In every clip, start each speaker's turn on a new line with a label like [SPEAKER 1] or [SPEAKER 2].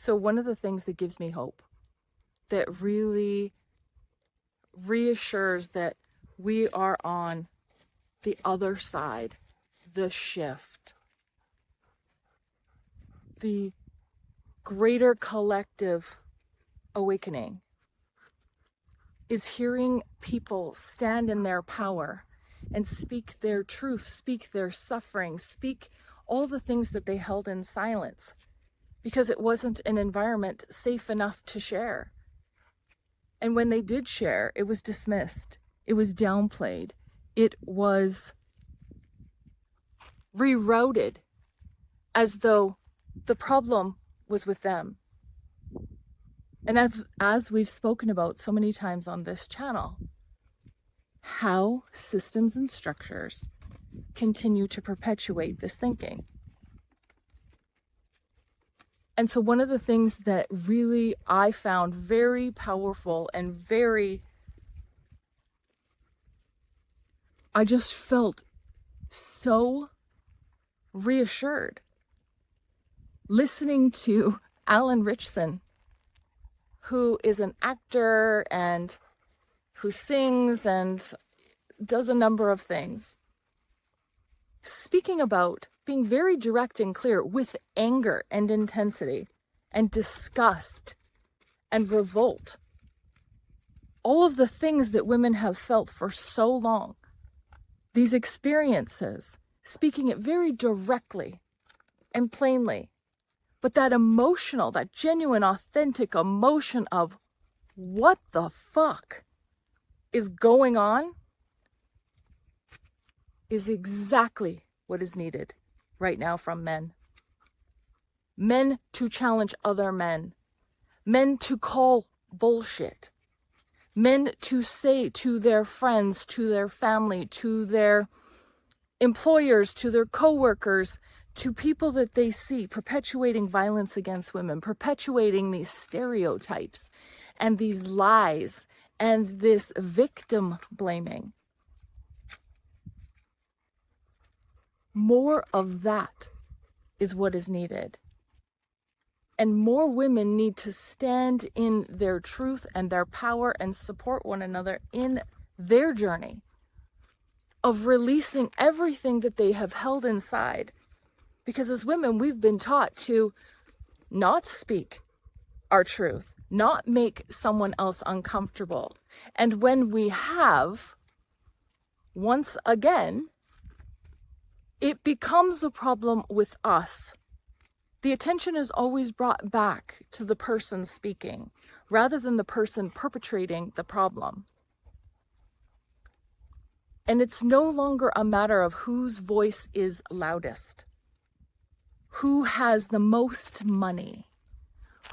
[SPEAKER 1] So one of the things that gives me hope, that really reassures that we are on the other side, the shift, the greater collective awakening, is hearing people stand in their power and speak their truth, speak their suffering, speak all the things that they held in silence because it wasn't an environment safe enough to share. And when they did share, it was dismissed, it was downplayed, it was rerouted as though the problem was with them. And as we've spoken about so many times on this channel, how systems and structures continue to perpetuate this thinking. And so one of the things that really I found very powerful and I just felt so reassured listening to Alan Richson, who is an actor and who sings and does a number of things, speaking about being very direct and clear with anger and intensity and disgust and revolt. All of the things that women have felt for so long, these experiences, speaking it very directly and plainly, but that emotional, that genuine, authentic emotion of what the fuck is going on is exactly what is needed right now from men. Men to challenge other men. Men to call bullshit. Men to say to their friends, to their family, to their employers, to their co-workers, to people that they see perpetuating violence against women, perpetuating these stereotypes and these lies and this victim blaming. More of that is what is needed. And more women need to stand in their truth and their power and support one another in their journey of releasing everything that they have held inside. Because as women, we've been taught to not speak our truth, not make someone else uncomfortable. And when we have, once again, it becomes a problem with us. The attention is always brought back to the person speaking rather than the person perpetrating the problem. And it's no longer a matter of whose voice is loudest, who has the most money,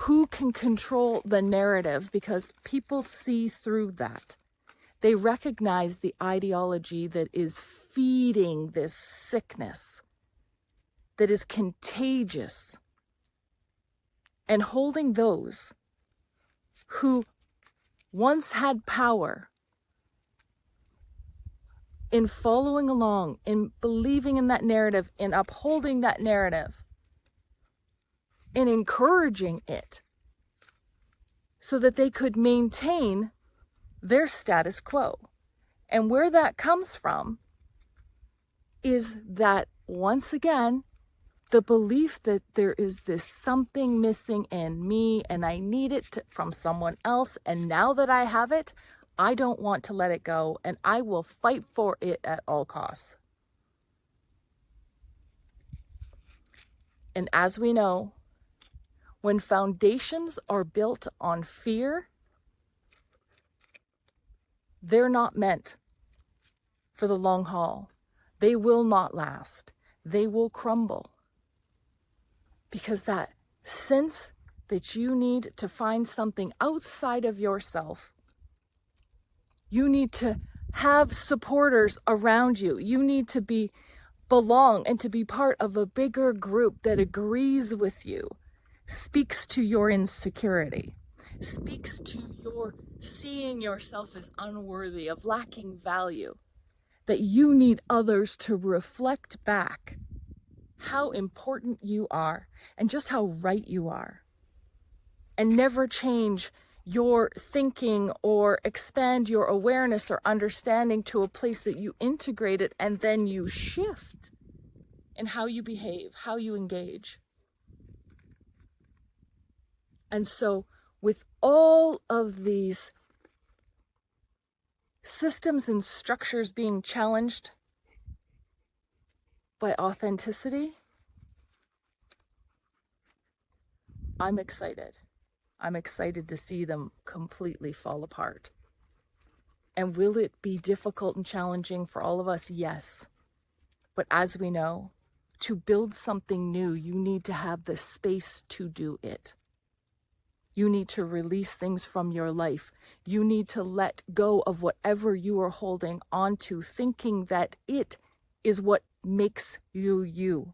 [SPEAKER 1] who can control the narrative, because people see through that. They recognize the ideology that is feeding this sickness that is contagious and holding those who once had power in following along, in believing in that narrative, in upholding that narrative, in encouraging it so that they could maintain their status quo. And where that comes from is that, once again, the belief that there is this something missing in me and I need it from someone else, and now that I have it, I don't want to let it go and I will fight for it at all costs. And as we know, when foundations are built on fear, they're not meant for the long haul. They will not last. They will crumble. Because that sense that you need to find something outside of yourself, you need to have supporters around you. You need to belong and to be part of a bigger group that agrees with you, speaks to your insecurity, speaks to your seeing yourself as unworthy, of lacking value, that you need others to reflect back how important you are and just how right you are. and never change your thinking or expand your awareness or understanding to a place that you integrate it and then you shift in how you behave, how you engage. And so with all of these systems and structures being challenged by authenticity, I'm excited. I'm excited to see them completely fall apart. And will it be difficult and challenging for all of us? Yes. But as we know, to build something new, you need to have the space to do it. You need to release things from your life. You need to let go of whatever you are holding onto, thinking that it is what makes you you.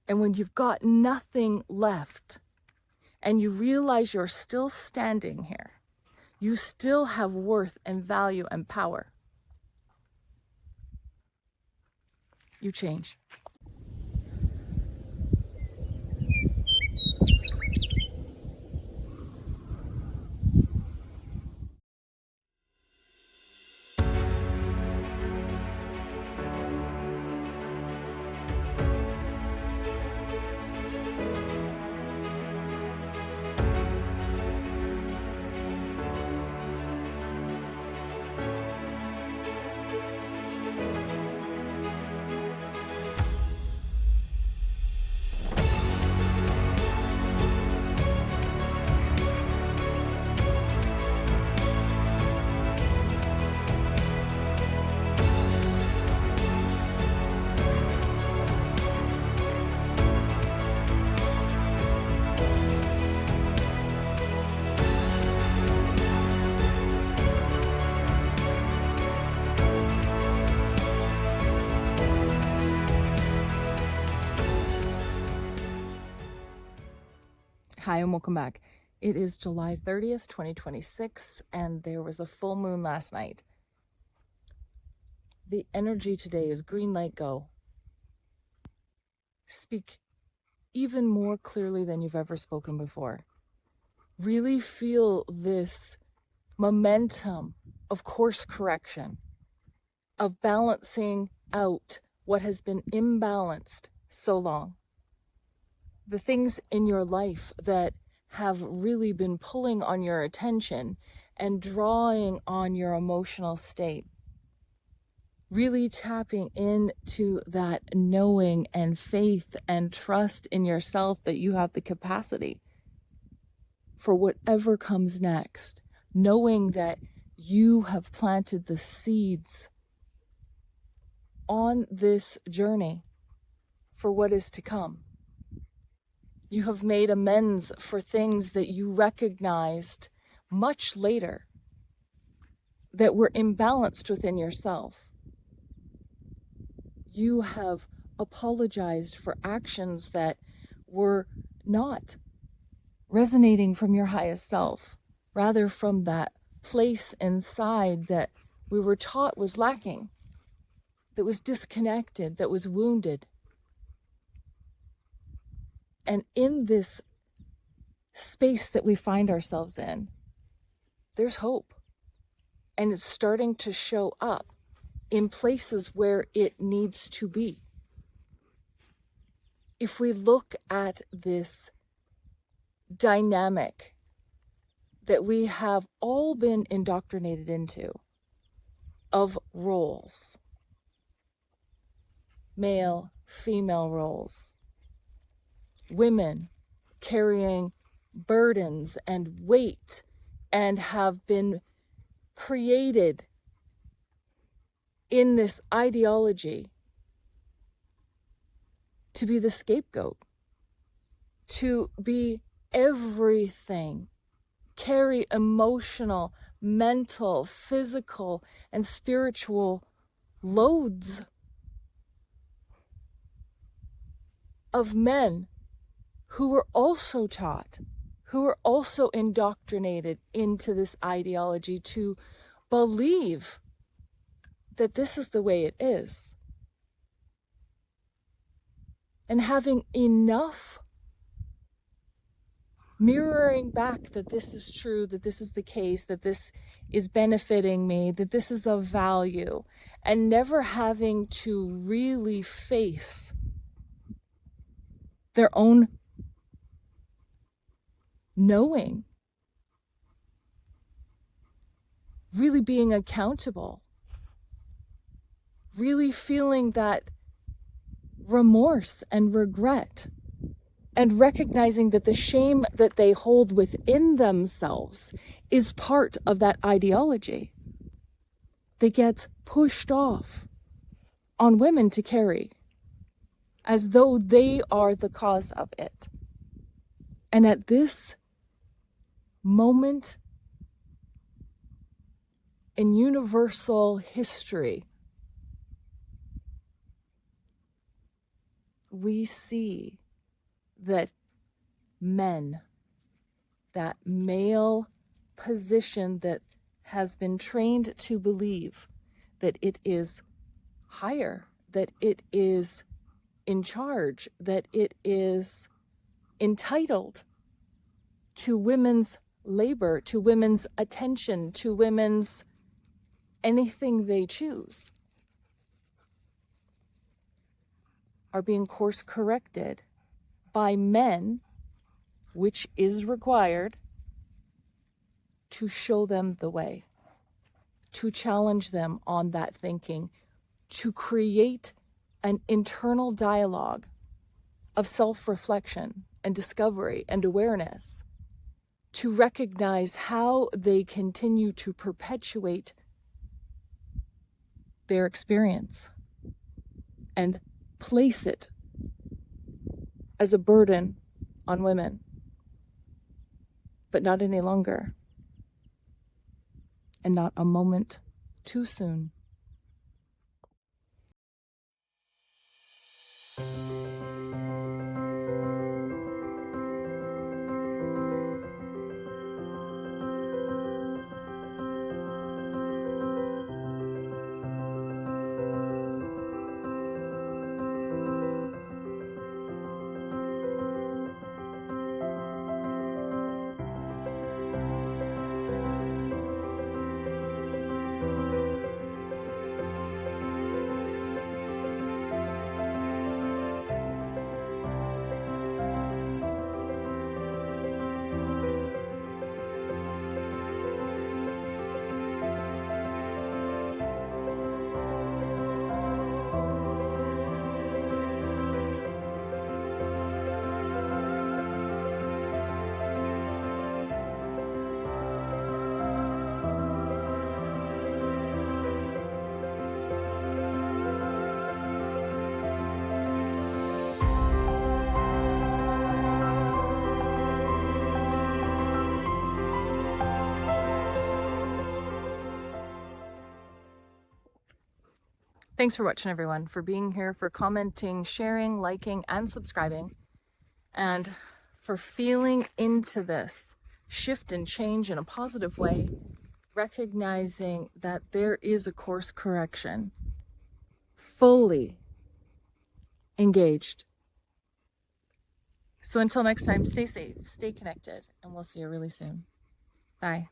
[SPEAKER 1] And when you've got nothing left, and you realize you're still standing here, you still have worth and value and power, you change. Hi, and welcome back. It is July 30th, 2026, and there was a full moon last night. The energy today is green light, go. Speak even more clearly than you've ever spoken before. Really feel this momentum of course correction, of balancing out what has been imbalanced so long. The things in your life that have really been pulling on your attention and drawing on your emotional state. Really tapping into that knowing and faith and trust in yourself that you have the capacity for whatever comes next. Knowing that you have planted the seeds on this journey for what is to come. You have made amends for things that you recognized much later that were imbalanced within yourself. You have apologized for actions that were not resonating from your highest self, rather from that place inside that we were taught was lacking, that was disconnected, that was wounded. And in this space that we find ourselves in, there's hope. And it's starting to show up in places where it needs to be. If we look at this dynamic that we have all been indoctrinated into of roles, male, female roles, women carrying burdens and weight and have been created in this ideology to be the scapegoat, to be everything, carry emotional, mental, physical, and spiritual loads of men who were also taught, who were also indoctrinated into this ideology to believe that this is the way it is. And having enough mirroring back that this is true, that this is the case, that this is benefiting me, that this is of value, and never having to really face their own knowing, really being accountable, really feeling that remorse and regret, and recognizing that the shame that they hold within themselves is part of that ideology that gets pushed off on women to carry, as though they are the cause of it. And at this moment in universal history, we see that men, that male position that has been trained to believe that it is higher, that it is in charge, that it is entitled to women's labor, to women's attention, to women's anything they choose, are being course corrected by men, which is required, to show them the way, to challenge them on that thinking, to create an internal dialogue of self-reflection and discovery and awareness, to recognize how they continue to perpetuate their experience and place it as a burden on women, but not any longer, and not a moment too soon. Thanks for watching, everyone, for being here, for commenting, sharing, liking, and subscribing, and for feeling into this shift and change in a positive way, recognizing that there is a course correction, fully engaged. So until next time, stay safe, stay connected, and we'll see you really soon. Bye.